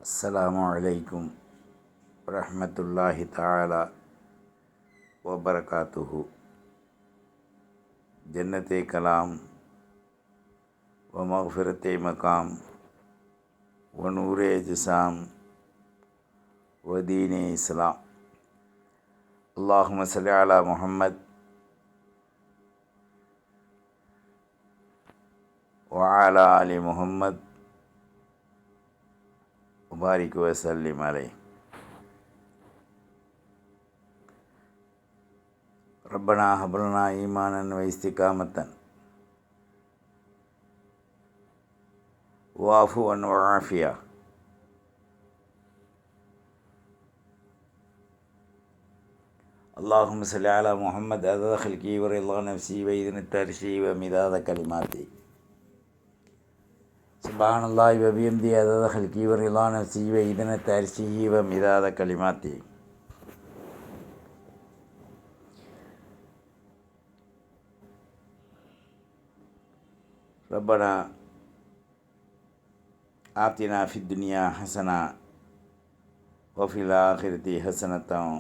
அஸ்ஸலாமு அலைக்கும் வரஹ்மத்துல்லாஹி தஆலா வபரகாத்துஹு. ஜன்னத்தே கலாம் வ மக்ஃபிரத்தே மகாம் வ நூரே ஜிசாம் வ தீனே இஸ்லாம். அல்லாஹும்ம ஸல்லி அலா முஹம்மத் வ அலா ஆலி முஹம்மத் முபாரிக் வசல்லிம் அலைஹி. ரப்பனா ஹப்லனா ஈமானன் வ இஸ்திகாமத்தன் வ அஃபுவன் வ ஆஃபியா. அல்லாஹும்ம ஸல்லி அலா முஹம்மத் அதத ஹல்கி வ ரிضா நஃப்ஸி வ இத்ன தர்ஷி வ மிதாத கலிமாத்தி. சுப்ஹானல்லாஹி வ பிஹம்திஹி அதத ஹல்கி வ ரிضா நஃப்ஸி வ இத்ன தர்ஷி வ மிதாத கலிமாத்தி. ரப்பனா ஆத்தினா ஃபித் துன்யா ஹஸனா வ ஃபில் ஆখিরাতি ஹஸனத்தன்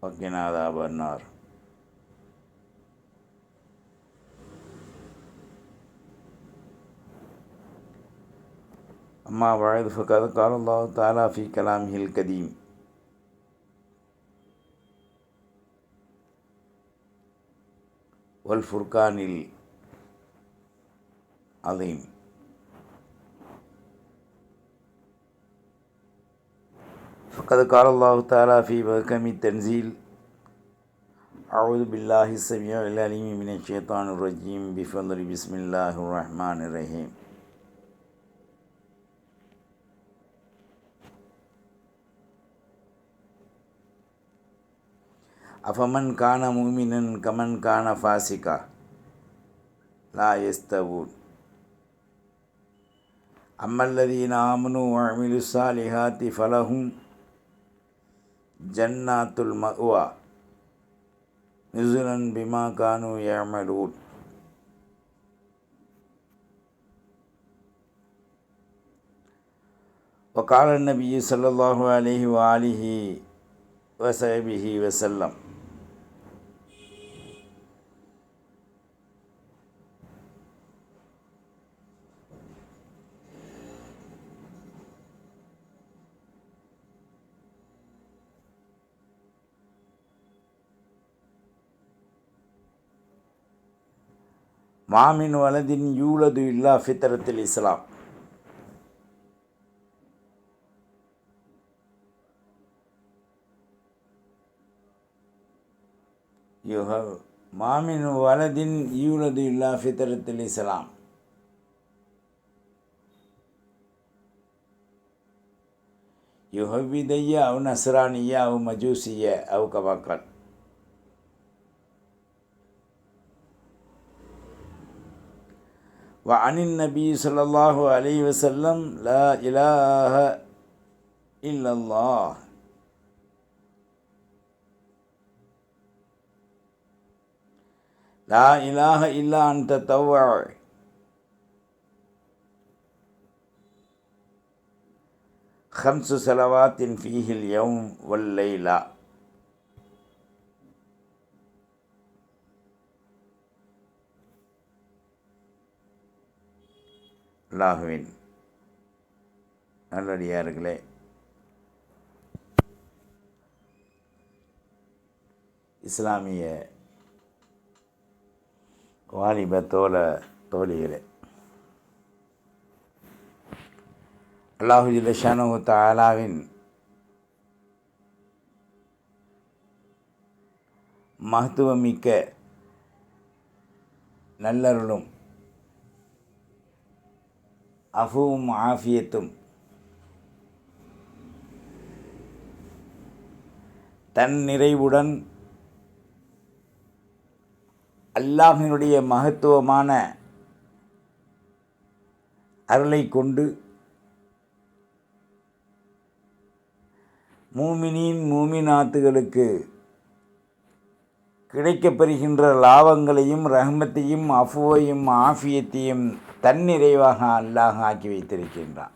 வ கினா அஸாபன்னார். அம்மா பஅது ஃபகத் கால அல்லாஹு தஆலா ஃபீ கலாமிஹில் கதீம் வல் ஃபுர்கானில் அஸீம். ஃபகத் கால அல்லாஹு தஆலா ஃபீ மஹ்கமித் தன்ஸீல் அஊது பில்லாஹி ஸமீஇல் அலீம் மினஷ் ஷைத்தானிர் ரஜீம் பிஃபத்லி பிஸ்மில்லாஹிர் ரஹ்மானிர் ரஹீம். அஃபமன் கான முஃமினன் கமன் கான ஃபாசிகா லா யஸ்தவூன். அம்மல்லதீன ஆமனு வ அமிலுஸ் ஸாலிஹாத்தி ஃபலஹும் ஜன்னாத்துல் மஅவா நுஸுலன் பிமா கானூ யஅமலூன். வகால நபியு ஸல்லல்லாஹு அலைஹி வ ஆலிஹி வ ஸஹ்பிஹி வஸல்லம். மாமின் வலதின் யூலது இல்லா ஃபித்ரத்தில் இஸ்லாம். மாமின் வலதின் யூலது இல்லா ஃபித்ரத்தில் இஸ்லாம். யுஹவ்விதைய அவ் நஸ்ரானிய அவ் மஜூசிய அவ் கமாக்கால். வ அனின் நபி ஸல்லல்லாஹு அலைஹி வஸல்லம் லா இலாஹ இல்லல்லாஹ் லா இலாஹ இல்லா அன்த தவ்வ ஹம்ஸு ஸலவாத்தின் ஃபீஹில் யௌம் வல் லைலா. அல்லாஹுவின் நல்லடியார்களே, இஸ்லாமிய வாலிப தோழிகளே, அல்லாஹு ஜல்ல ஷானஹு தஆலாவின் மகத்துவமிக்க நல்லருளும் அஃபுவும் ஆஃபியத்தும் தன் நிறைவுடன் அல்லாஹ்வினுடைய மகத்துவமான அருளை கொண்டு மூமினீன் மூமினாத்துகளுக்கு கிடைக்கப்பெறுகின்ற லாபங்களையும் ரஹ்மத்தையும் அஃபுவையும் ஆஃபியத்தையும் தன்னிறைவாக அல்லாஹ் ஆக்கி வைத்திருக்கின்றான்.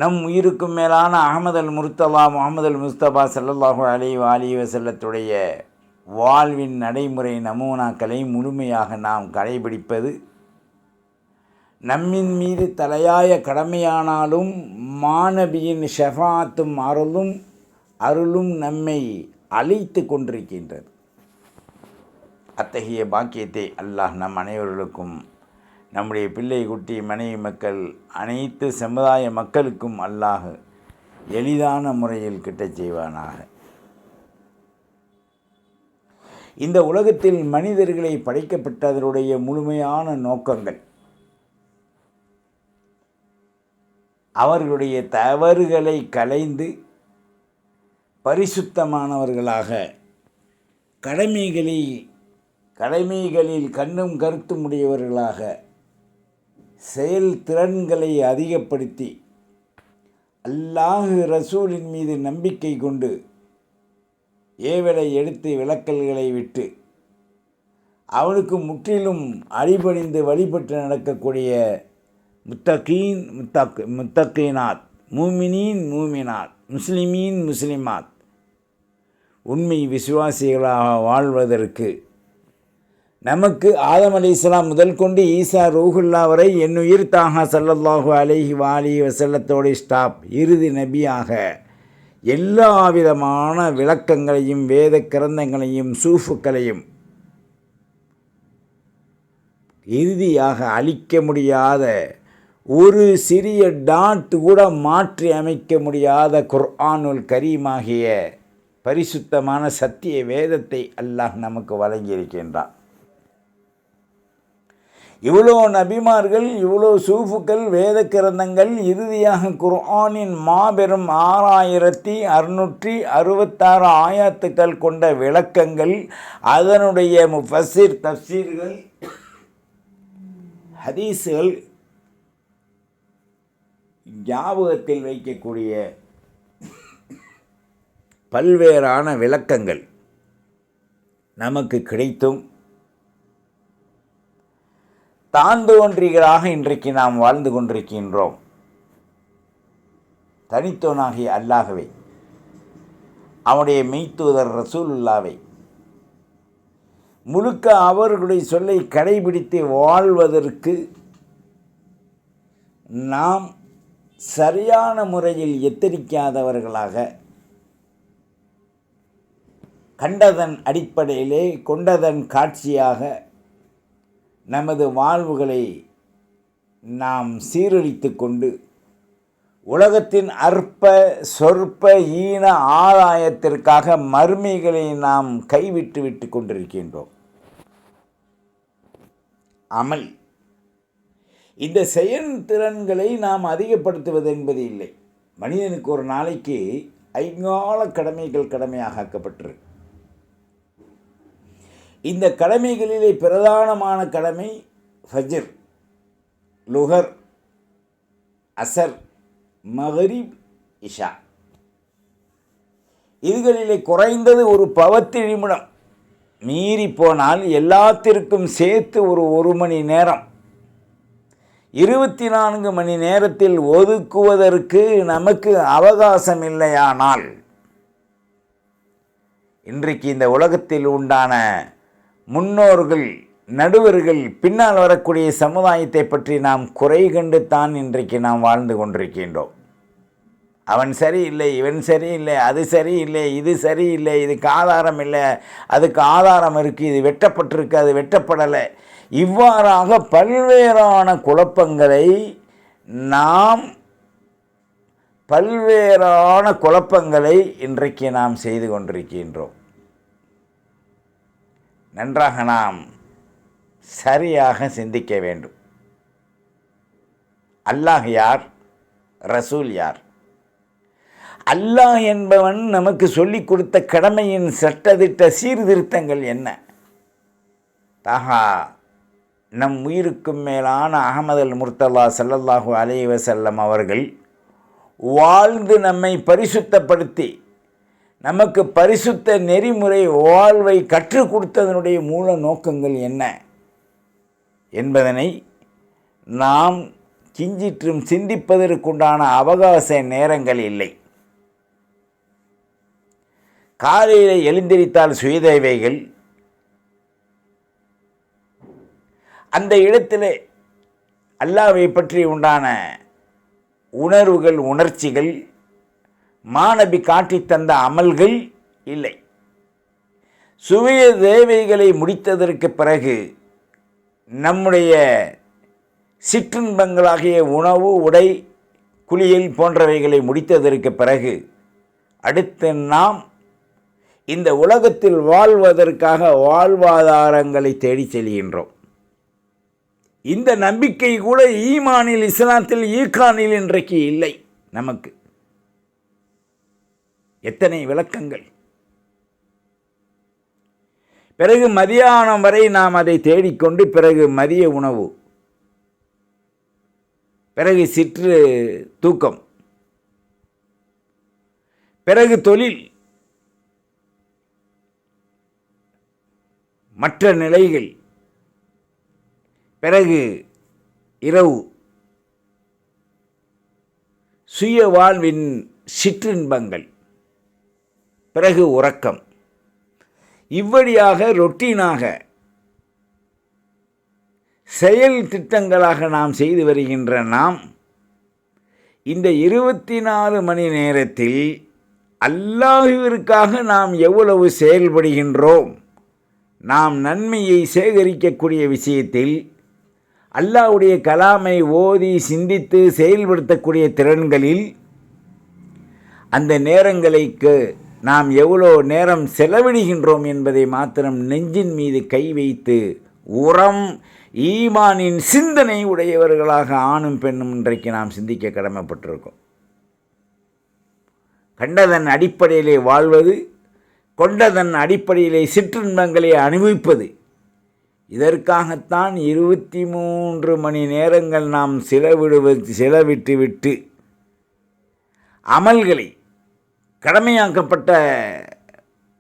நம் உயிருக்கும் மேலான அஹமது அல் முர்த்தலா முஹம்மது அல் முஸ்தபா ஸல்லல்லாஹு அலைஹி வஸல்லத்துடைய வாழ்வின் நடைமுறை நமூனாக்களை முழுமையாக நாம் கடைபிடிப்பது நம்மின் மீது தலையாய கடமையானாலும் மாநபியின் ஷஃபாத்தும் அருளும் நம்மை அழைத்து கொண்டிருக்கின்றது. அத்தகைய பாக்கியத்தை அல்லாஹ் நம் அனைவர்களுக்கும், நம்முடைய பிள்ளை குட்டி மனைவி மக்கள் அனைத்து சமுதாய மக்களுக்கும் அல்லாஹ் எளிதான முறையில் கிட்டச் செய்வானாக. இந்த உலகத்தில் மனிதர்களை படைக்கப்பட்டதனுடைய முழுமையான நோக்கங்கள் அவர்களுடைய தவறுகளை களைந்து பரிசுத்தமானவர்களாக கடமைகளில் கண்ணும் கருத்தும் உடையவர்களாக செயல் திறன்களை அதிகப்படுத்தி அல்லாஹ் ரசூலின் மீது நம்பிக்கை கொண்டு ஏவலை எடுத்து விலக்கல்களை விட்டு அவனுக்கு முற்றிலும் அடிபணிந்து வழிபட்டு நடக்கக்கூடிய முத்தகீனாத், மூமினாத், முஸ்லிமாத் உண்மை விசுவாசிகளாக வாழ்வதற்கு நமக்கு ஆதம் அலைஹிஸ்ஸலாம் முதல் கொண்டு ஈசா ரூஹுல்லா வரை என்னுயிர் தாஹா ஸல்லல்லாஹு அலைஹி வஸல்லத்தோடு இறுதி நபியாக எல்லா விதமான விளக்கங்களையும் வேத கிரந்தங்களையும் சூஃபுக்களையும் இறுதியாக அழிக்க முடியாத ஒரு சிறிய டாட் கூட மாற்றி அமைக்க முடியாத குர்ஆனுல் கரீமாகிய பரிசுத்தமான சத்திய வேதத்தை அல்லாஹ் நமக்கு வழங்கியிருக்கின்றான். இவ்வளோ நபிமார்கள், இவ்வளோ சூஃபுக்கள், வேத கிரந்தங்கள், இறுதியாக குர்ஆனின் மாபெரும் 6666 ஆயாத்துக்கள் கொண்ட விளக்கங்கள், அதனுடைய முஃபஸ்ஸிர் தஃப்சீர்கள், ஹதீஸுகள், ஞாபகத்தில் வைக்கக்கூடிய பல்வேறான விளக்கங்கள் நமக்கு கிடைத்தும் தாந்தோன்றிகளாக இன்றைக்கு நாம் வாழ்ந்து கொண்டிருக்கின்றோம். தனித்தோனாகிய அல்லாஹ்வை, அவனுடைய மெய்த்தூதர் ரசூலுல்லாவை முழுக்க அவர்களுடைய சொல்லை கடைபிடித்து வாழ்வதற்கு நாம் சரியான முறையில் எத்தரிக்காதவர்களாக, கண்டதன் அடிப்படையிலே கொண்டதன் காட்சியாக நமது வாழ்வுகளை நாம் சீரழித்து கொண்டு உலகத்தின் அற்ப சொற்ப ஈன ஆதாயத்திற்காக மறுமைகளை நாம் கைவிட்டு கொண்டிருக்கின்றோம். அமல், இந்த செயல்திறன்களை நாம் அதிகப்படுத்துவது என்பது இல்லை. மனிதனுக்கு ஒரு நாளைக்கு 5 கடமைகள் கடமையாக ஆக்கப்பட்டிருக்கு. இந்த கடமைகளிலே பிரதானமான கடமை ஃபஜ்ர், லுஹர், அசர், மகரிப், இஷா. இதுகளிலே குறைந்தது ஒரு 10 நிமிடம், மீறி போனால் எல்லாத்திற்கும் சேர்த்து ஒரு மணி நேரம், 24 மணி நேரத்தில் ஒதுக்குவதற்கு நமக்கு அவகாசம் இல்லையானால் இன்றைக்கு இந்த உலகத்தில் உண்டான முன்னோர்கள், நடுவர்கள், பின்னால் வரக்கூடிய சமுதாயத்தை பற்றி நாம் குறை கண்டு தான் இன்றைக்கு நாம் வாழ்ந்து கொண்டிருக்கின்றோம். அவன் சரியில்லை, இவன் சரியில்லை, அது சரியில்லை, இது சரியில்லை, இதுக்கு ஆதாரம் இல்லை, அதுக்கு ஆதாரம் இருக்குது, இது வெட்டப்பட்டிருக்கு, அது வெட்டப்படலை. இவ்வாறாக பல்வேறான குழப்பங்களை இன்றைக்கு நாம் செய்து கொண்டிருக்கின்றோம். நன்றாக நாம் சரியாக சிந்திக்க வேண்டும். அல்லாஹ் யார்? ரசூல் யார்? அல்லாஹ் என்பவன் நமக்கு சொல்லிக் கொடுத்த கடமையின் சட்டதிட்ட சீர்திருத்தங்கள் என்ன? நம் உயிருக்கும் மேலான அஹமது அல் முர்த்தலா ஸல்லல்லாஹு அலைஹி வஸல்லம் அவர்கள் வாழ்ந்து நம்மை பரிசுத்தப்படுத்தி நமக்கு பரிசுத்த நெறிமுறை வாழ்வை கற்றுக் கொடுத்ததனுடைய மூல நோக்கங்கள் என்ன என்பதனை நாம் கிஞ்சிற்றும் சிந்திப்பதற்குண்டான அவகாச நேரங்கள் இல்லை. காலையில் எழுந்திரித்தால் சுயதேவைகள், அந்த இடத்துல அல்லாஹ்வை பற்றி உண்டான உணர்வுகள், உணர்ச்சிகள், மாநபி காட்டித் தந்த அமல்கள் இல்லை. சுய தேவைகளை முடித்ததற்கு பிறகு நம்முடைய சிற்றின்பங்களாகிய உணவு, உடை, குளியல் போன்றவைகளை முடித்ததற்கு பிறகு அடுத்து நாம் இந்த உலகத்தில் வாழ்வதற்காக வாழ்வாதாரங்களை தேடி செல்கின்றோம். இந்த நம்பிக்கை கூட ஈமானில், இஸ்லாத்தில், ஈகானில் இன்றைக்கு இல்லை நமக்கு. எத்தனை விளக்கங்கள்! பிறகு மதியானம் வரை நாம் அதை தேடிக்கொண்டு, பிறகு மதிய உணவு, பிறகு சிற்று தூக்கம், பிறகு தொழில், மற்ற நிலைகள், பிறகு இரவு, சுய வாழ்வின் சிற்றின்பங்கள், பிறகு உறக்கம். இவ்வழியாக ரொட்டீனாக செயல் திட்டங்களாக நாம் செய்து வருகின்ற நாம் இந்த 24 மணி நேரத்தில் அல்லாஹ்விற்காக நாம் எவ்வளவு செயல்படுகின்றோம், நாம் நன்மையை சேகரிக்கக்கூடிய விஷயத்தில் அல்லாஹ்வுடைய கலாமை ஓதி சிந்தித்து செயல்படுத்தக்கூடிய திறன்களில் அந்த நேரங்களுக்கு நாம் எவ்வளோ நேரம் செலவிடுகின்றோம் என்பதை மாத்திரம் நெஞ்சின் மீது கை வைத்து உரம் ஈமானின் சிந்தனை உடையவர்களாக ஆணும் பெண்ணும் இன்றைக்கு நாம் சிந்திக்க கடமைப்பட்டிருக்கோம். கண்டதன் அடிப்படையிலே வாழ்வது, கொண்டதன் அடிப்படையிலே சிற்றின்பங்களை அனுபவிப்பது, இதற்காகத்தான் 23 மணி நேரங்கள் நாம் செலவிட்டுவிட்டு அமல்களை, கடமையாக்கப்பட்ட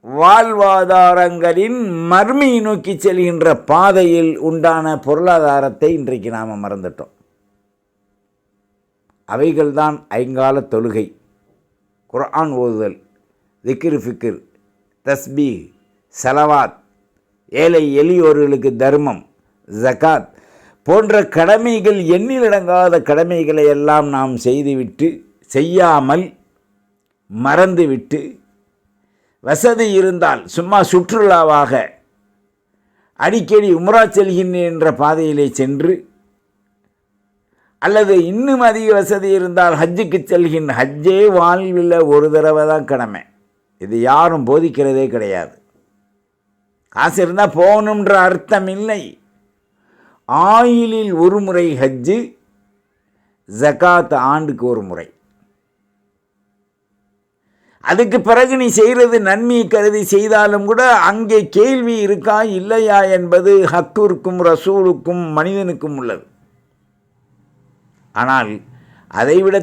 வாழ்வாதாரங்களின் மர்மையை நோக்கி செல்கின்ற பாதையில் உண்டான பொருளாதாரத்தை இன்றைக்கு நாம் மறந்துட்டோம். அவைகள்தான் ஐங்கால தொழுகை, குர்ஆன் ஓதுதல், திக்ர் ஃபிக்ர், தஸ்பீஹ், ஸலவாத், ஏழை எளியோர்களுக்கு தர்மம், ஜகாத் போன்ற கடமைகள், எண்ணிலடங்காத கடமைகளை எல்லாம் நாம் செய்துவிட்டு, செய்யாமல் மறந்துவிட்டு, வசதி இருந்தால் சும்மா சுற்றுலாவாக அடிக்கடி உம்ரா செல்கின்றேன் என்ற பாதையிலே சென்று, அல்லது இன்னும் அதிக வசதி இருந்தால் ஹஜ்ஜுக்கு செல்கின்ற, ஹஜ்ஜே வாழ்வில் ஒரு தடவை தான் கடமை, இது யாரும் போதிக்கிறதே கிடையாது. காசு இருந்தால் போகணுன்ற அர்த்தம் இல்லை. ஆயிலில் ஒரு முறை ஹஜ்ஜு, ஜகாத் ஆண்டுக்கு ஒரு முறை. அதுக்கு பிறகு நீ செய்கிறது நன்மையை கருதி செய்தாலும் கூட அங்கே கேள்வி இருக்கா இல்லையா என்பது ஹக்கிற்கும் ரசூலுக்கும் மனிதனுக்கும் உள்ளது. ஆனால் அதைவிட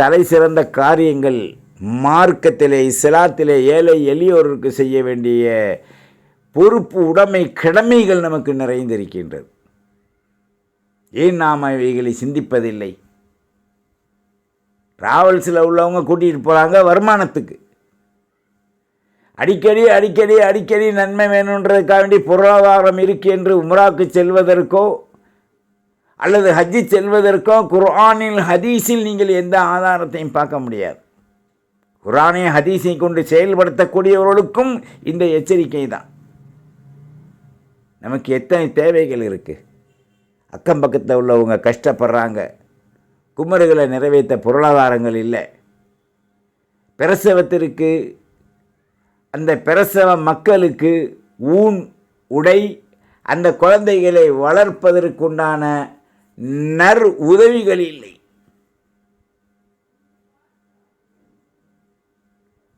தலை சிறந்த காரியங்கள் மார்க்கத்திலே, இஸ்லாத்திலே ஏழை எளியோருக்கு செய்ய வேண்டிய பொறுப்பு, உடைமை, கடமைகள் நமக்கு நிறைந்திருக்கின்றது. ஏன் நாம் இவைகளை சிந்திப்பதில்லை? டிராவல்ஸில் உள்ளவங்க கூட்டிகிட்டு போகிறாங்க வருமானத்துக்கு, அடிக்கடி அடிக்கடி அடிக்கடி நன்மை வேணுன்றதுக்காக வேண்டி பொருளாதாரம் இருக்கு என்று உம்ராவுக்கு செல்வதற்கோ அல்லது ஹஜ்ஜி செல்வதற்கோ குர்ஆனில் ஹதீஸில் நீங்கள் எந்த ஆதாரத்தையும் பார்க்க முடியாது. குர்ஆனை ஹதீஸை கொண்டு செயல்படுத்தக்கூடியவர்களுக்கும் இந்த எச்சரிக்கை தான். நமக்கு எத்தனை தேவைகள் இருக்குது, அக்கம் பக்கத்தில் உள்ளவங்க கஷ்டப்படுறாங்க, குமரிகளை நிறைவேற்ற பொருளாதாரங்கள் இல்லை, பிரசவத்திற்கு அந்த பிரசவ மக்களுக்கு ஊன் உடை, அந்த குழந்தைகளை வளர்ப்பதற்குண்டான நர் உதவிகள் இல்லை.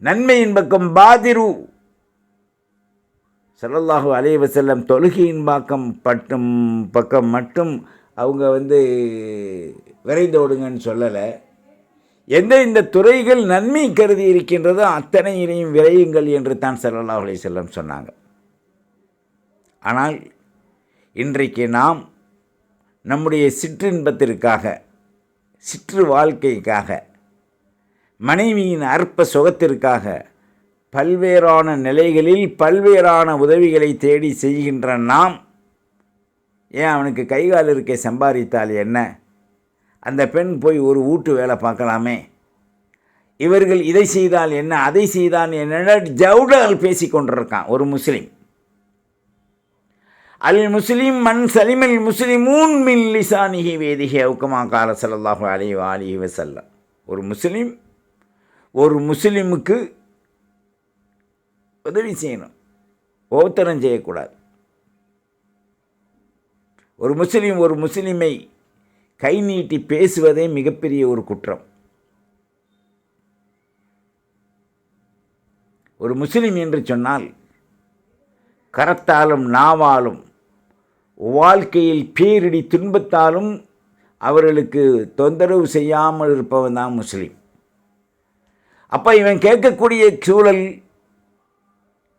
நன்மையின் பக்கம் பாதிரு ஸல்லல்லாஹு அலைஹி வஸல்லம் தொழுகையின் பக்கம் மட்டும் அவங்க விரைந்து ஓடுங்கன்னு சொல்லலை. இந்த துறைகள் நன்மை கருதி இருக்கின்றதோ அத்தனையினையும் விரையுங்கள் என்று தான் ஸல்லல்லாஹு அலைஹி வஸல்லம் சொன்னாங்க. ஆனால் இன்றைக்கு நாம் நம்முடைய சிற்றின்பத்திற்காக சிற்று வாழ்க்கைக்காக, மனைவியின் அற்ப சுகத்திற்காக பல்வேறான நிலைகளில் பல்வேறான உதவிகளை தேடி செய்கின்ற நாம், ஏன் அவனுக்கு கைகால் இருக்க சம்பாதித்தால் என்ன, அந்த பெண் போய் ஒரு வீட்டு வேலை பார்க்கலாமே, இவர்கள் இதை செய்தால் என்ன, அதை செய்தால் என்ன, ஜவுடால் பேசி கொண்டிருக்கான் ஒரு முஸ்லீம். அல் முஸ்லிம் மன் சலிமல் முஸ்லிமூன் மின் லிசானிஹி வேதிஹி அவுகமா கால ஸல்லல்லாஹு அலைஹி வஆலிஹி வஸல்லம். ஒரு முஸ்லீம் ஒரு முஸ்லீமுக்கு உதவி செய்யணும், ஓத்தரம் செய்யக்கூடாது. ஒரு முஸ்லீம் ஒரு முஸ்லீமை கை நீட்டி பேசுவதே மிகப்பெரிய ஒரு குற்றம். ஒரு முஸ்லீம் என்று சொன்னால் கரத்தாலும் நாவாலும் வாழ்க்கையில் பேரிடி துன்பத்தாலும் அவர்களுக்கு தொந்தரவு செய்யாமல் இருப்பவன் தான் முஸ்லீம். அப்போ இவன் கேட்கக்கூடிய சூழல்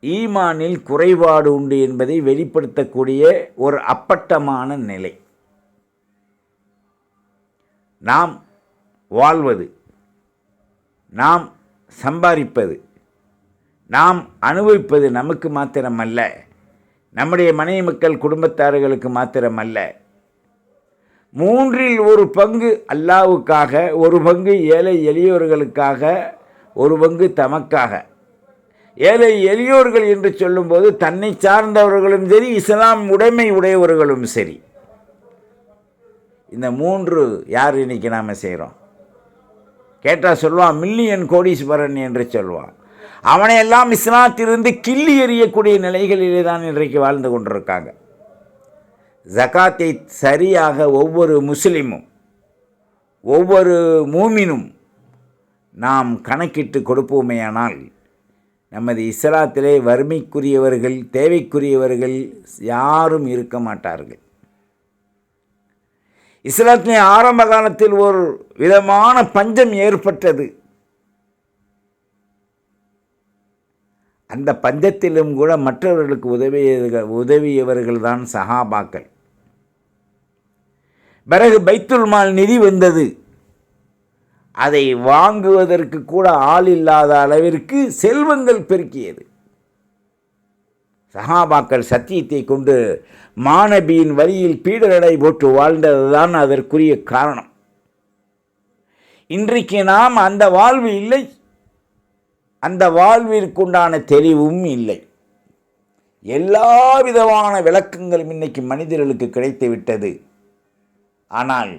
ஈமானில் குறைபாடு உண்டு என்பதை வெளிப்படுத்தக்கூடிய ஒரு அப்பட்டமான நிலை. நாம் வாழ்வது, நாம் சம்பாதிப்பது, நாம் அனுபவிப்பது நமக்கு மாத்திரமல்ல, நம்முடைய மனைவி மக்கள் குடும்பத்தார்களுக்கு மாத்திரமல்ல. 1/3 அல்லாஹ்வுக்காக, 1 ஏழை எளியோர்களுக்காக, 1 தமக்காக. ஏழை எளியோர்கள் என்று சொல்லும்போது தன்னை சார்ந்தவர்களும் சரி, இஸ்லாம் உடைமை உடையவர்களும் சரி. இந்த 3 யார் இன்னைக்கு நாம் செய்கிறோம்? கேட்டால் சொல்லுவான் மில்லியன் கோடீஸ்வரன் என்று சொல்லுவான். அவனையெல்லாம் இஸ்லாத்திலிருந்து கிள்ளி எறியக்கூடிய நிலைகளிலே தான் இன்றைக்கு வாழ்ந்து கொண்டிருக்காங்க. ஜகாத்தை சரியாக ஒவ்வொரு முஸ்லிமும் ஒவ்வொரு மூமினும் நாம் கணக்கிட்டு கொடுப்போமேயானால் நமது இஸ்லாத்திலே வறுமைக்குரியவர்கள், தேவைக்குரியவர்கள் யாரும் இருக்க மாட்டார்கள். இஸ்லாத்திலே ஆரம்ப காலத்தில் ஒரு விதமான பஞ்சம் ஏற்பட்டது. அந்த பஞ்சத்திலும் கூட மற்றவர்களுக்கு உதவியவர்கள் தான் சஹாபாக்கள். பிறகு பைத்துல் மால் நிதி வந்தது. அதை வாங்குவதற்கு கூட ஆள் இல்லாத அளவிற்கு செல்வங்கள் பெருக்கியது. சஹாபாக்கள் சத்தியத்தை கொண்டு மாணபியின் வழியில் பீடநடை போட்டு வாழ்ந்ததுதான் அதற்குரிய காரணம். இன்றைக்கு நாம் அந்த வாழ்வு இல்லை, அந்த வாழ்விற்குண்டான தெளிவும் இல்லை. எல்லா விதமான விளக்கங்களும் இன்னைக்கு மனிதர்களுக்கு கிடைத்து விட்டது. ஆனால்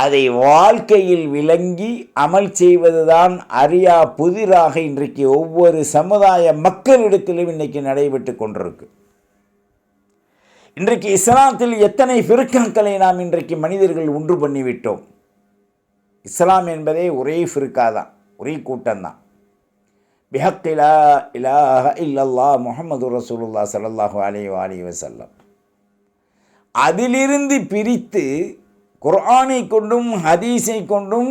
அதை வாழ்க்கையில் விளங்கி அமல் செய்வதுதான் அறியா புதிராக இன்றைக்கு ஒவ்வொரு சமுதாய மக்களிடத்திலும் இன்றைக்கு நடைபெற்று கொண்டிருக்கு. இன்றைக்கு இஸ்லாத்தில் எத்தனை ஃபிர்காக்களை நாம் இன்றைக்கு மனிதர்கள் ஒன்று பண்ணிவிட்டோம். இஸ்லாம் என்பதே ஒரே ஃபிர்கா தான், ஒரே கூட்டம்தான். பிஹக்கி லா இலாஹ இல்லல்லாஹ் முஹம்மது ரசூலுல்லாஹ் ஸல்லல்லாஹு அலைஹி வஸல்லம். அதிலிருந்து பிரித்து குர்ஆனை கொண்டும் ஹதீஸை கொண்டும்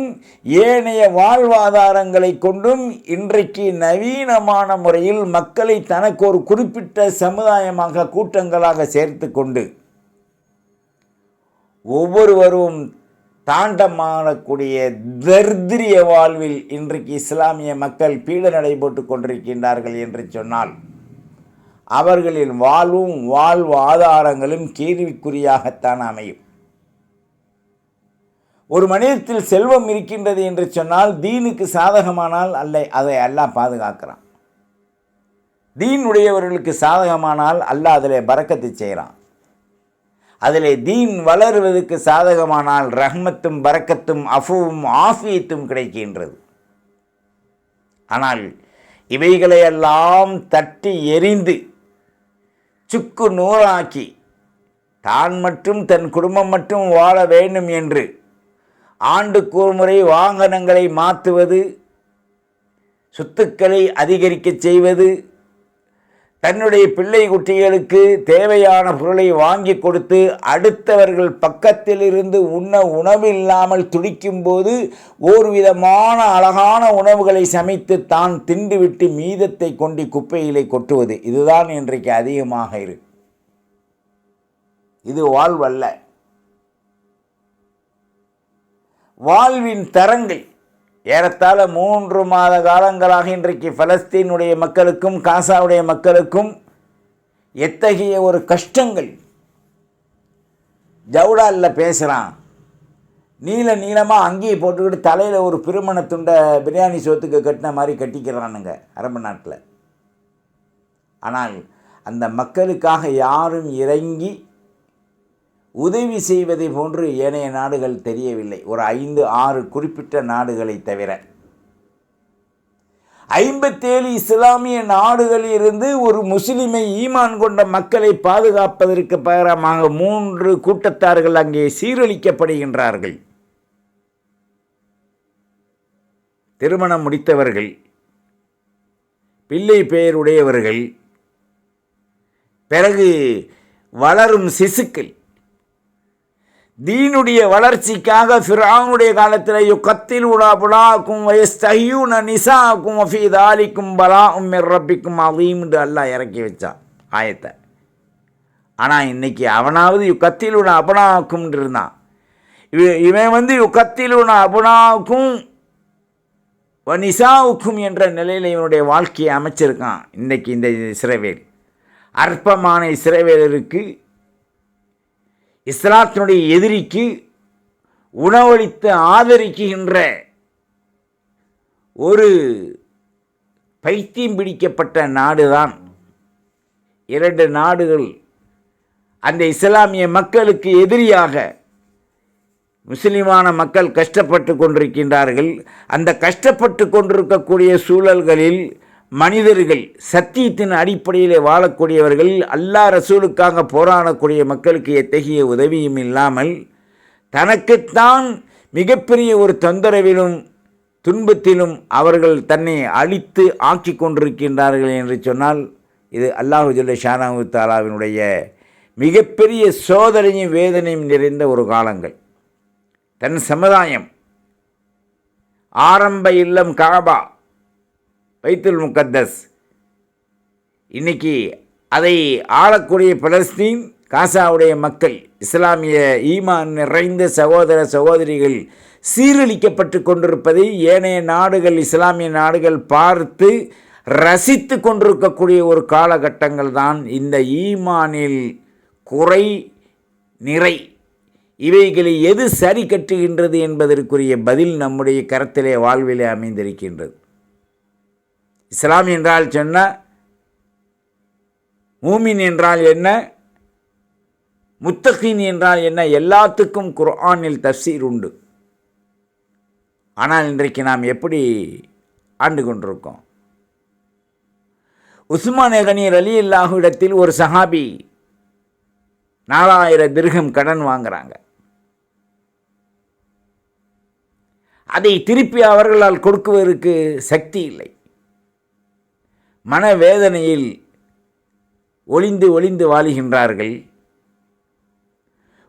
ஏனைய வாழ்வாதாரங்களை கொண்டும் இன்றைக்கு நவீனமான முறையில் மக்களை தனக்கு ஒரு குறிப்பிட்ட சமுதாயமாக கூட்டங்களாக சேர்த்து கொண்டு ஒவ்வொருவரும் தாண்டமானக்கூடிய தர்திரிய வாழ்வில் இன்றைக்கு இஸ்லாமிய மக்கள் பீட நடைபோட்டு கொண்டிருக்கின்றார்கள் என்று சொன்னால் அவர்களின் வாழ்வும் வாழ்வு ஆதாரங்களும் கேள்விக்குறியாகத்தான் அமையும். ஒரு மனிதத்தில் செல்வம் இருக்கின்றது என்று சொன்னால் தீனுக்கு சாதகமானால் அதை அல்லாஹ் பாதுகாக்கிறான். தீன் உடையவர்களுக்கு சாதகமானால் அல்லாஹ் அதில் பரக்கத்து செய்கிறான். அதில் தீன் வளருவதற்கு சாதகமானால் ரஹ்மத்தும் பரக்கத்தும் அஃபுவும் ஆஃபியத்தும் கிடைக்கின்றது. ஆனால் இவைகளையெல்லாம் தட்டி எறிந்து சுக்கு நூறாக்கி தான் மட்டும் தன் குடும்பம் மட்டும் வாழ வேண்டும் என்று ஆண்டுக்கு ஒரு முறை வாகனங்களை மாற்றுவது, சொத்துக்களை அதிகரிக்க செய்வது, தன்னுடைய பிள்ளை குட்டிகளுக்கு தேவையான பொருளை வாங்கி கொடுத்து அடுத்தவர்கள் பக்கத்தில் இருந்து உணவு இல்லாமல் துடிக்கும் போது ஒரு விதமான அழகான உணவுகளை சமைத்து தான் திண்டுவிட்டு மீதத்தை கொண்டு குப்பையிலே கொட்டுவது, இதுதான் இன்றைக்கு அதிகமாக இருக்கு. இது வாழ்வல்ல. வாழ்வின் தரங்கள் ஏறத்தாழ 3 மாத காலங்களாக இன்றைக்கு பலஸ்தீனுடைய மக்களுக்கும் காசாவுடைய மக்களுக்கும் எத்தகைய ஒரு கஷ்டங்கள். ஜவுடாலில் பேசுகிறான், நீளமாக அங்கேயே போட்டுக்கிட்டு தலையில் ஒரு திருமண துண்டை பிரியாணி சோத்துக்கு கட்டின மாதிரி கட்டிக்கிறானுங்க அரபு நாட்டில். ஆனால் அந்த மக்களுக்காக யாரும் இறங்கி உதவி செய்வதை போன்று ஏனைய நாடுகள் தெரியவில்லை, ஒரு 5-6 குறிப்பிட்ட நாடுகளை தவிர. 57 இஸ்லாமிய நாடுகளில் இருந்து ஒரு முஸ்லிமை ஈமான் கொண்ட மக்களை பாதுகாப்பதற்கு பகரமாக 3 கூட்டத்தார்கள் அங்கே சீரழிக்கப்படுகின்றார்கள். திருமணம் முடித்தவர்கள், பிள்ளை பெயருடையவர்கள், பிறகு வளரும் சிசுக்கள். தீனுடைய வளர்ச்சிக்காக ஃபிரௌனுடைய காலத்தில் யுகத்திலூன அப்னாஅக்கும் வயஸ்தஹ்யூன நிசாஅக்கும் வஃபீ தாலிக்கும் பலாஉம் மிர் ரப்பிக்கும் அதீம் என்று அல்லாஹ் இறக்கி வச்சான் ஆயத்தை. ஆனால் இன்னைக்கு அவனாவது யுகத்திலூன அப்னாஅக்கும் இருந்தான், இவன் யுகத்திலூன அப்னாஅக்கும் நிசாவுக்கும் என்ற நிலையில் இவனுடைய வாழ்க்கையை அமைச்சிருக்கான். இன்றைக்கி இந்த இஸ்ரவேல், அற்பமான இஸ்ரவேலருக்கு, இஸ்லாத்தினுடைய எதிரிக்கு உணவளித்து ஆதரிக்கின்ற ஒரு பைத்தியம் பிடிக்கப்பட்ட நாடுதான் 2 நாடுகள். அந்த இஸ்லாமிய மக்களுக்கு எதிரியாக முஸ்லிமான மக்கள் கஷ்டப்பட்டு கொண்டிருக்கின்றார்கள். அந்த கஷ்டப்பட்டு கொண்டிருக்கக்கூடிய சூழல்களில் மனிதர்கள், சத்தியத்தின் அடிப்படையில் வாழக்கூடியவர்கள், அல்லாஹ் ரசூலுக்காக போராடக்கூடிய மக்களுக்கு எத்தகைய உதவியும் இல்லாமல் தனக்குத்தான் மிகப்பெரிய ஒரு தொந்தரவிலும் துன்பத்திலும் அவர்கள் தன்னை அழித்து ஆக்கி கொண்டிருக்கின்றார்கள் என்று சொன்னால் இது அல்லாஹு ஜல்ல ஷானஹு தஆலாவினுடைய மிகப்பெரிய சோதனையும் வேதனையும் நிறைந்த ஒரு காலங்கள். தன் சமுதாயம், ஆரம்ப இல்லம் காபா, பைத்துல் முகத்தஸ், இன்னைக்கு அதை ஆளக்கூடிய பலஸ்தீன், காசாவுடைய மக்கள், இஸ்லாமிய ஈமான் நிறைந்த சகோதர சகோதரிகள் சீரழிக்கப்பட்டு கொண்டிருப்பதை ஏனைய நாடுகள், இஸ்லாமிய நாடுகள் பார்த்து ரசித்து கொண்டிருக்கக்கூடிய ஒரு காலகட்டங்கள் தான் இந்த ஈமானில் குறை நிறை இவைகளை எது சரி கட்டுகின்றது என்பதற்குரிய பதில் நம்முடைய கரத்திலே வாழ்விலே அமைந்திருக்கின்றது. இஸ்லாம் என்றால் சொன்ன மூமின் என்றால் என்ன, முத்தகீன் என்றால் என்ன, எல்லாத்துக்கும் குர்ஆனில் தஃசீர் உண்டு. ஆனால் இன்றைக்கு நாம் எப்படி ஆண்டு கொண்டிருக்கோம்? உஸ்மான் கனி ரலியல்லாஹு இடத்தில் ஒரு சஹாபி 4000 திர்ஹம் கடன் வாங்குறாங்க. அதை திருப்பி அவர்களால் கொடுக்குவதற்கு சக்தி இல்லை. மனவேதனையில் ஒளிந்து ஒளிந்து வாழுகின்றார்கள்.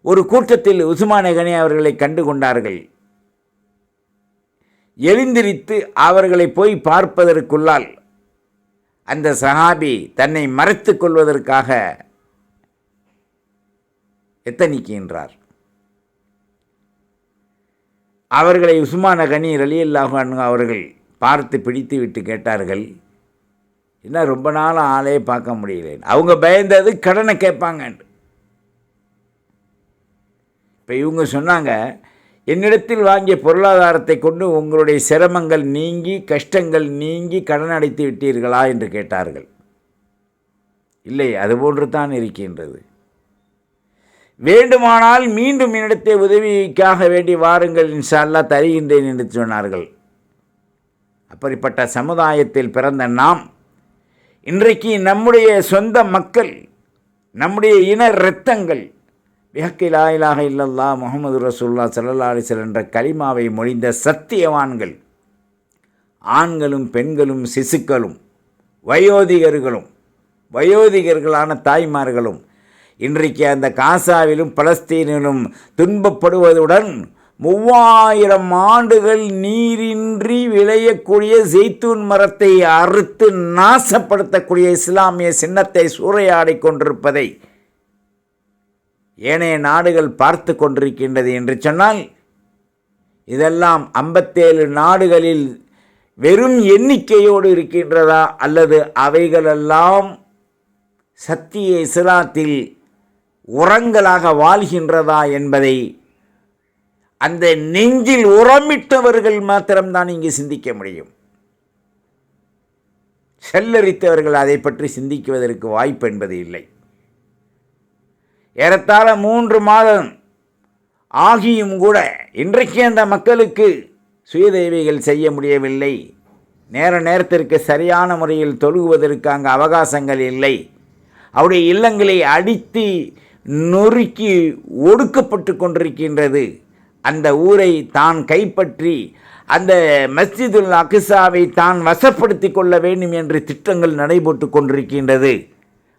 ஒரு கூட்டத்தில் உஸ்மான் கனி அவர்களை கண்டு கொண்டார்கள். எழுந்திரித்து அவர்களை போய் பார்ப்பதற்குள்ளால் அந்த சஹாபி தன்னை மறைத்து கொள்வதற்காக எத்தனிக்கின்றார். அவர்களை உஸ்மான் கனி ரலியல்லாஹு அன்ஹு அவர்கள் பார்த்து பிடித்து விட்டு கேட்டார்கள், என்ன ரொம்ப நாள் ஆளே பார்க்க முடியல. அவங்க பயந்தது கடனை கேட்பாங்க. இப்போ இவங்க சொன்னாங்க, என்னிடத்தில் வாங்கிய பொருளாதாரத்தை கொண்டு உங்களுடைய சிரமங்கள் நீங்கி கஷ்டங்கள் நீங்கி கடன் அடைத்து விட்டீர்களா என்று கேட்டார்கள். இல்லை, அதுபோன்று தான் இருக்கின்றது. வேண்டுமானால் மீண்டும் என்னிடத்தை உதவிக்காக வேண்டி வாருங்கள், இன்ஷா அல்லாஹ் தருகின்றேன் என்று சொன்னார்கள். அப்படிப்பட்ட சமுதாயத்தில் பிறந்த நாம் இன்றைக்கு நம்முடைய சொந்த மக்கள், நம்முடைய இன இரத்தங்கள் பிஹக்கி லா இலாஹ இல்லல்லாஹ் முஹம்மது ரசூலுல்லாஹ் ஸல்லல்லாஹு அலைஹி வஸல்லம் என்ற கலிமாவை மொழிந்த சத்தியவான்கள், ஆண்களும் பெண்களும் சிசுக்களும் வயோதிகர்களான தாய்மார்களும் இன்றைக்கு அந்த காசாவிலும் பலஸ்தீனிலும் துன்பப்படுவதுடன் 3000 ஆண்டுகள் நீரின்றி விளையக்கூடிய ஜெய்தூன் மரத்தை அறுத்து நாசப்படுத்தக்கூடிய இஸ்லாமிய சின்னத்தை சூறையாடி கொண்டிருப்பதை ஏனைய நாடுகள் பார்த்து கொண்டிருக்கின்றது என்று சொன்னால் இதெல்லாம் 57 நாடுகளில் வெறும் எண்ணிக்கையோடு இருக்கின்றதா, அல்லது அவைகளெல்லாம் சத்திய இஸ்லாத்தில் உரங்களாக வாழ்கின்றதா என்பதை அந்த நெஞ்சில் உரமிட்டவர்கள் மாத்திரம்தான் இங்கு சிந்திக்க முடியும். செல்லரித்தவர்கள் அதை பற்றி சிந்திக்குவதற்கு வாய்ப்பு என்பது இல்லை. ஏறத்தாழ 3 மாதம் ஆகியும் கூட இன்றைக்கு அந்த மக்களுக்கு சுயதேவைகள் செய்ய முடியவில்லை. நேரத்திற்கு சரியான முறையில் தொழுகுவதற்கு அங்கு அவகாசங்கள் இல்லை. அவருடைய இல்லங்களை அடித்து நொறுக்கி ஒடுக்கப்பட்டு கொண்டிருக்கின்றது. அந்த ஊரை தான் கைப்பற்றி அந்த மஸ்ஜிதுல் அக்ஸாவை தான் வசப்படுத்தி கொள்ள வேண்டும் என்று திட்டங்கள் நடைபெற்று கொண்டிருக்கின்றது.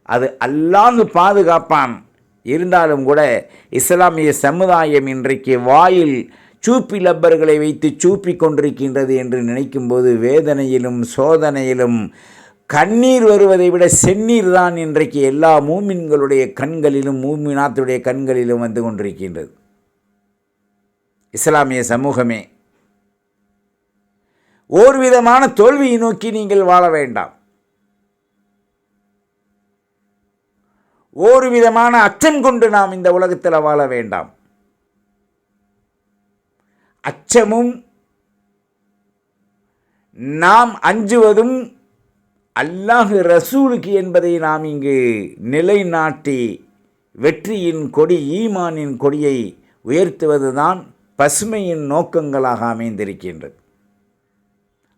அது அல்லாஹ் பாதுகாப்பான். இருந்தாலும் கூட இஸ்லாமிய சமுதாயம் இன்றைக்கு வாயில் சூப்பி லப்பர்களை வைத்து சூப்பி கொண்டிருக்கின்றது என்று நினைக்கும்போது வேதனையிலும் சோதனையிலும் கண்ணீர் வருவதை விட செந்நீர் தான் இன்றைக்கு எல்லா மூமின்களுடைய கண்களிலும் மூமினாத்துடைய கண்களிலும் வந்து கொண்டிருக்கின்றது. இஸ்லாமிய சமூகமே, ஓர்விதமான தோல்வியை நோக்கி நீங்கள் வாழ வேண்டாம். ஒரு விதமான அச்சம் கொண்டு நாம் இந்த உலகத்தில் வாழ வேண்டாம். அச்சமும் நாம் அஞ்சுவதும் அல்லாஹ் ரசூலுக்கு என்பதை நாம் இங்கு நிலைநாட்டி வெற்றியின் கொடி ஈமானின் கொடியை உயர்த்துவதுதான் பசுமையின் நோக்கங்களாக அமைந்திருக்கின்றது.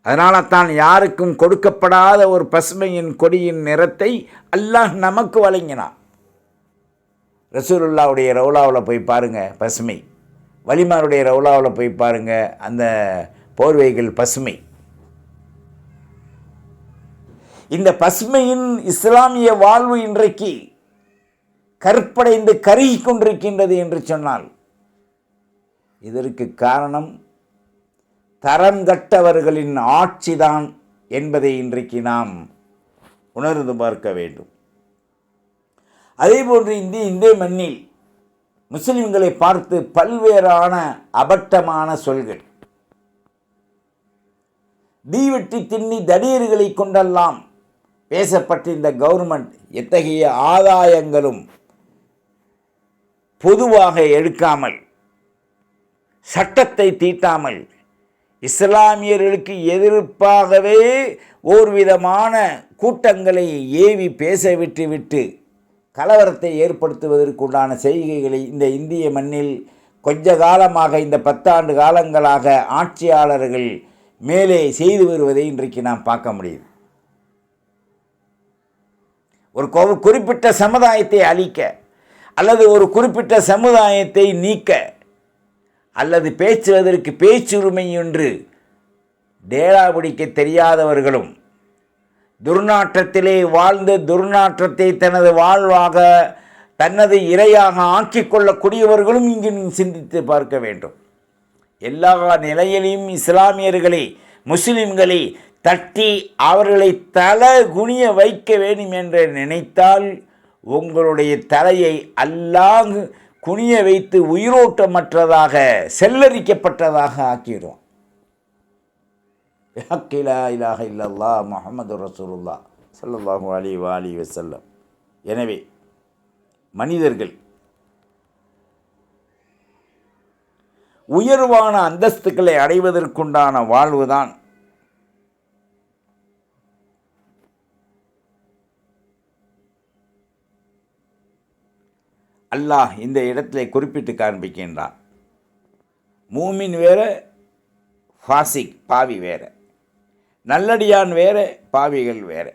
அதனால தான் யாருக்கும் கொடுக்கப்படாத ஒரு பசுமையின் கொடியின் நிறத்தை அல்லாஹ் நமக்கு வழங்கினான். ரசூலுல்லாவுடைய ரவுலாவில் போய் பாருங்கள், பசுமை. வலிமாருடைய ரவுலாவில் போய் பாருங்கள், அந்த போர்வைகள் பசுமை. இந்த பசுமையின் இஸ்லாமிய வாழ்வு இன்றைக்கு கற்படைந்து கருகி கொண்டிருக்கின்றது என்று சொன்னால் இதற்கு காரணம் தரம் கட்டவர்களின் ஆட்சிதான் என்பதை இன்றைக்கு நாம் உணர்ந்து பார்க்க வேண்டும். அதேபோன்று இந்திய மண்ணில் முஸ்லிம்களை பார்த்து பல்வேறான அபட்டமான சொல்கள், தீவெட்டி திண்ணி தடியர்களை கொண்டெல்லாம் பேசப்பட்ட இந்த கவர்மெண்ட் எத்தகைய ஆதாயங்களும் பொதுவாக எடுக்காமல், சட்டத்தை தீட்டாமல், இஸ்லாமியர்களுக்கு எதிர்ப்பாகவே ஓர்விதமான கூட்டங்களை ஏவி பேச விட்டு கலவரத்தை ஏற்படுத்துவதற்குண்டான செய்கைகளை இந்த இந்திய மண்ணில் கொஞ்ச காலமாக, இந்த 10 ஆண்டு காலங்களாக ஆட்சியாளர்கள் மேலே செய்து வருவதை இன்றைக்கு நாம் பார்க்க முடியுது. ஒரு குறிப்பிட்ட சமுதாயத்தை அழிக்க, அல்லது ஒரு குறிப்பிட்ட சமுதாயத்தை நீக்க, அல்லது பேசுவதற்கு பேச்சுரிமை என்று டேரா பிடிக்க தெரியாதவர்களும், துர்நாற்றத்திலே வாழ்ந்து துர்நாற்றத்தை தனது வாழ்வாக தனது இரையாக ஆக்கிக்கொள்ளக்கூடியவர்களும் இங்கு சிந்தித்து பார்க்க வேண்டும். எல்லா நிலையிலையும் இஸ்லாமியர்களை, முஸ்லிம்களை தட்டி அவர்களை தலை குனிய வைக்க வேண்டும் என்று நினைத்தால் உங்களுடைய தலையை அல்லாஹ் குனிய வைத்து உயிரோட்டமற்றதாக செல்லரிக்கப்பட்டதாக ஆக்கிடும். லா இலாஹ இல்லல்லாஹ் முஹம்மது ரசூலுல்லாஹ் ஸல்லல்லாஹு அலைஹி வஸல்லம். எனவே மனிதர்கள் உயர்வான அந்தஸ்துக்களை அடைவதற்குண்டான வாழ்வுதான் அல்லாஹ் இந்த இடத்துல குறிப்பிட்டு காண்பிக்கின்றான். மூமின் வேற, ஃபாசிக் பாவி வேற, நல்லடியான் வேற, பாவிகள் வேற.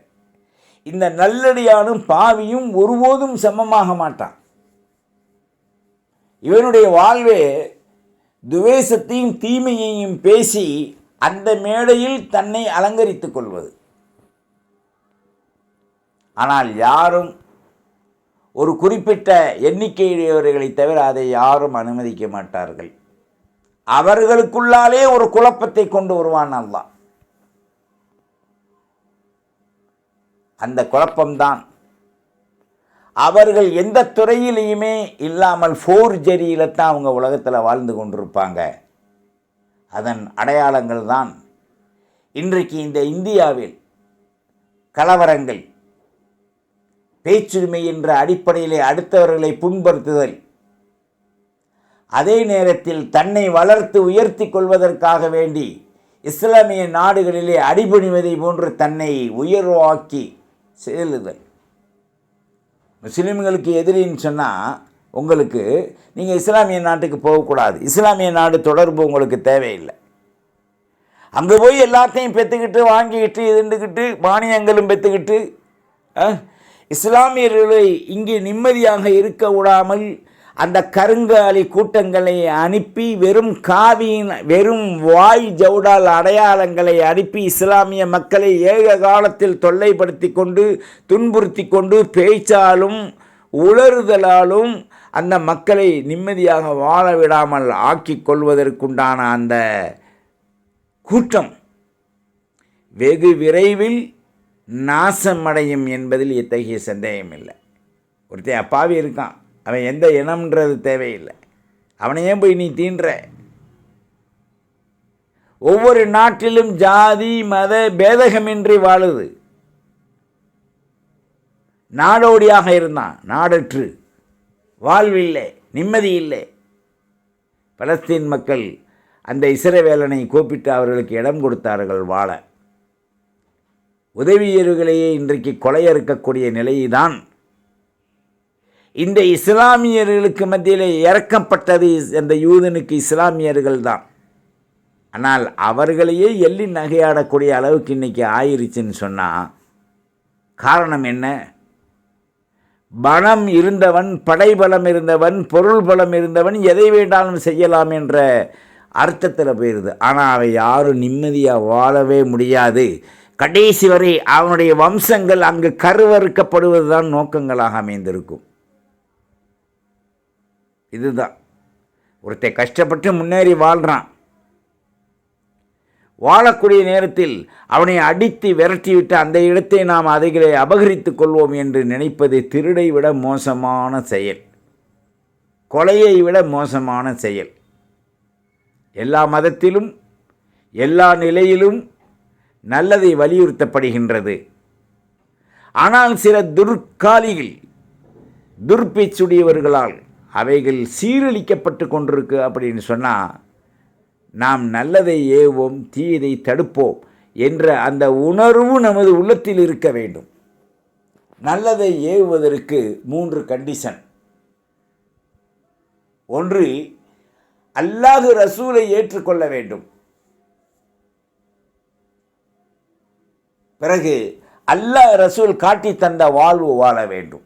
இந்த நல்லடியானும் பாவியும் ஒருபோதும் சமமாக மாட்டான். இவனுடைய வாழ்வே துவேஷத்தையும் தீமையையும் பேசி அந்த மேடையில் தன்னை அலங்கரித்துக் கொள்வது. ஆனால் யாரும், ஒரு குறிப்பிட்ட எண்ணிக்கையுடையவர்களை தவிர அதை யாரும் அனுமதிக்க மாட்டார்கள். அவர்களுக்குள்ளாலே ஒரு குழப்பத்தை கொண்டு வருவான் அல்லாஹ். அந்த குழப்பம்தான் அவர்கள் எந்த துறையிலையுமே இல்லாமல் ஃபோர்ஜரியில் தான் அவங்க உலகத்தில் வாழ்ந்து கொண்டிருப்பாங்க. அதன் அடையாளங்கள் தான் இன்றைக்கு இந்த இந்தியாவில் கலவரங்கள், பேச்சுரிமை என்ற அடிப்படையிலே அடுத்தவர்களை புண்படுத்துதல், அதே நேரத்தில் தன்னை வளர்த்து உயர்த்தி கொள்வதற்காக வேண்டி இஸ்லாமிய நாடுகளிலே அடிபணிவதை போன்று தன்னை உயர்வாக்கி செல்லுதல். முஸ்லீம்களுக்கு எதிரின்னு சொன்னால் உங்களுக்கு நீங்கள் இஸ்லாமிய நாட்டுக்கு போகக்கூடாது, இஸ்லாமிய நாடு தொடர்பு உங்களுக்கு தேவையில்லை. அங்கே போய் எல்லாத்தையும் பெற்றுக்கிட்டு வாங்கிக்கிட்டு இருந்துக்கிட்டு மானியங்களும் பெற்றுக்கிட்டு இஸ்லாமியர்களை இங்கே நிம்மதியாக இருக்க விடாமல் அந்த கருங்காலி கூட்டங்களை அனுப்பி வெறும் வாய் ஜவுடால் அடையாளங்களை அனுப்பி இஸ்லாமிய மக்களை ஏக காலத்தில் தொல்லைப்படுத்தி கொண்டு துன்புறுத்தி கொண்டு பேச்சாலும் உளறுதலாலும் அந்த மக்களை நிம்மதியாக வாழ விடாமல் ஆக்கி கொள்வதற்குண்டான அந்த கூட்டம் வெகு விரைவில் நாசமடையும் என்பதில் எத்தகைய சந்தேகம் இல்லை. ஒருத்தன் அப்பாவி இருக்கான், அவன் எந்த இனம்ன்றது தேவையில்லை, அவனையே போய் நீ தீன்ற. ஒவ்வொரு நாட்டிலும் ஜாதி மத பேதகமின்றி வாழுது. நாடோடியாக இருந்தான், நாடற்று வாழ்வில்லை, நிம்மதி இல்லை. பலஸ்தீன் மக்கள் அந்த இஸ்ரவேலனை கூப்பிட்டு அவர்களுக்கு இடம் கொடுத்தார்கள் வாழ. உதவியர்களையே இன்றைக்கு கொலையறுக்கக்கூடிய நிலைதான் இந்த இஸ்லாமியர்களுக்கு மத்தியிலே இறக்கப்பட்டது. அந்த யூதனுக்கு இஸ்லாமியர்கள் தான். ஆனால் அவர்களையே எள்ளி நகையாடக்கூடிய அளவுக்கு இன்றைக்கி ஆயிருச்சுன்னு சொன்னால் காரணம் என்ன? பணம் இருந்தவன், படைபலம் இருந்தவன், பொருள் பலம் இருந்தவன் எதை வேண்டாலும் செய்யலாம் என்ற அர்த்தத்தில் போயிடுது. ஆனால் அவை யாரும் நிம்மதியாக வாழவே முடியாது. கடைசி வரை அவனுடைய வம்சங்கள் அங்கு கருவறுக்கப்படுவது தான் நோக்கங்களாக அமைந்திருக்கும். இதுதான் ஒருத்தர் கஷ்டப்பட்டு முன்னேறி வாழ்கிறான். வாழக்கூடிய நேரத்தில் அவனை அடித்து விரட்டிவிட்டு அந்த இடத்தை நாம் அதைகளை அபகரித்து கொள்வோம் என்று நினைப்பது திருடை விட மோசமான செயல், கொலையை விட மோசமான செயல். எல்லா மதத்திலும் எல்லா நிலையிலும் நல்லதை வலியுறுத்தப்படுகின்றது. ஆனால் சில துர்க்காலிகள், துர்பேச்சுடையவர்களால் அவைகள் சீரழிக்கப்பட்டு கொண்டிருக்கு அப்படின்னு சொன்னால் நாம் நல்லதை ஏவோம், தீயதை தடுப்போம் என்ற அந்த உணர்வு நமது உள்ளத்தில் இருக்க வேண்டும். நல்லதை ஏவுவதற்கு 3 கண்டிஷன். ஒன்று, அல்லாஹ் ரசூலை ஏற்றுக்கொள்ள வேண்டும். பிறகு அல்லாஹ் ரசூல் காட்டி தந்த வாழ்வு வாழ வேண்டும்.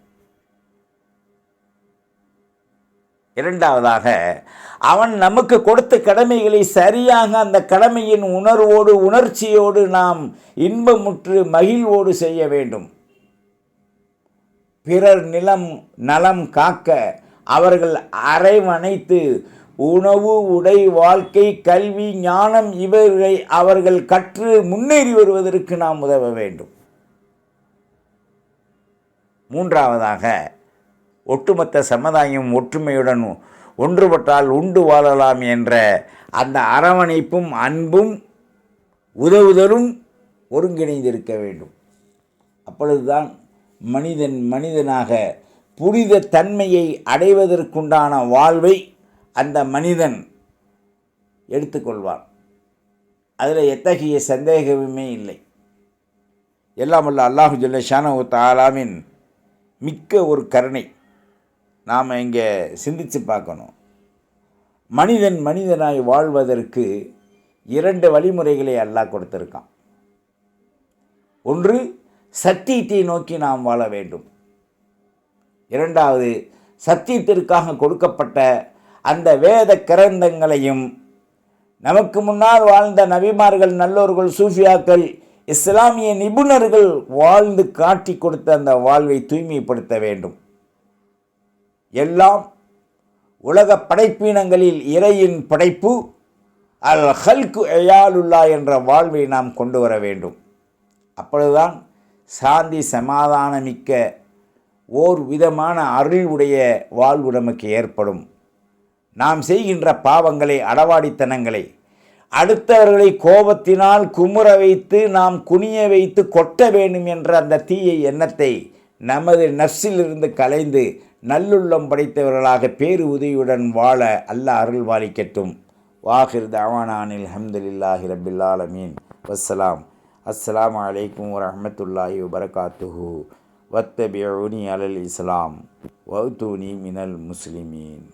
இரண்டாவதாக அவன் நமக்கு கொடுத்த கடமைகளை சரியாக அந்த கடமையின் உணர்வோடு உணர்ச்சியோடு நாம் இன்பமுற்று மகிழ்வோடு செய்ய வேண்டும். பிறர் நலம் காக்க அவர்கள் அரவணைத்து உணவு, உடை, வாழ்க்கை, கல்வி, ஞானம் இவர்களை அவர்கள் கற்று முன்னேறி வருவதற்கு நாம் உதவ வேண்டும். மூன்றாவதாக ஒட்டுமொத்த சமுதாயம் ஒற்றுமையுடன் ஒன்றுபட்டால் உண்டு வாழலாம் என்ற அந்த அரவணைப்பும் அன்பும் உதவுதலும் ஒருங்கிணைந்திருக்க வேண்டும். அப்பொழுதுதான் மனிதனாக புனித தன்மையை அடைவதற்குண்டான வாழ்வை அந்த மனிதன் எடுத்துக்கொள்வான். அதில் எத்தகைய சந்தேகமுமே இல்லை. எல்லாம் வல்ல அல்லாஹு ஜல்ல ஷானஹு தஆலாவின் மிக்க ஒரு கருணை நாம் இங்கே சிந்தித்து பார்க்கணும். மனிதனாய் வாழ்வதற்கு 2 வழிமுறைகளை அல்லாஹ் கொடுத்திருக்கான். ஒன்று, சத்தியத்தை நோக்கி நாம் வாழ வேண்டும். இரண்டாவது, சத்தியத்திற்காக கொடுக்கப்பட்ட அந்த வேத கிரந்தங்களையும் நமக்கு முன்னால் வாழ்ந்த நபிமார்கள், நல்லோர்கள், சூஃபியாக்கள், இஸ்லாமிய நிபுணர்கள் வாழ்ந்து காட்டி கொடுத்த அந்த வாழ்வை தூய்மைப்படுத்த வேண்டும். எல்லாம் உலக படைப்பினங்களில் இறையின் படைப்பு அல் ஹல்கு எயாலுல்லா என்ற வாழ்வை நாம் கொண்டு வர வேண்டும். அப்பொழுதுதான் சாந்தி சமாதானமிக்க ஓர் விதமான அருள் உடைய வாழ்வு நமக்கு ஏற்படும். நாம் செய்கின்ற பாவங்களை, அடவாடித்தனங்களை அடுத்தவர்களை கோபத்தினால் குமுற வைத்து நாம் குனிய வைத்து கொட்ட வேண்டும் என்ற அந்த தீய எண்ணத்தை நமது நஃப்ஸிலிருந்து கலைந்து நல்லுள்ளம் படைத்தவர்களாக பேரு உதவியுடன் வாழ அல்லாஹ் அருள் பாலிக்கட்டும். வாஹிர் தஅவானானில் ஹம்துலில்லாஹி ரப்பில் ஆலமீன். அஸ்ஸலாமு அலைக்கும் வரஹ்மத்துல்லாஹி வபரகாத்துஹு. வத்தபிஊனி அலல் இஸ்லாம் வஅ்தூனி மினல் முஸ்லிமீன்.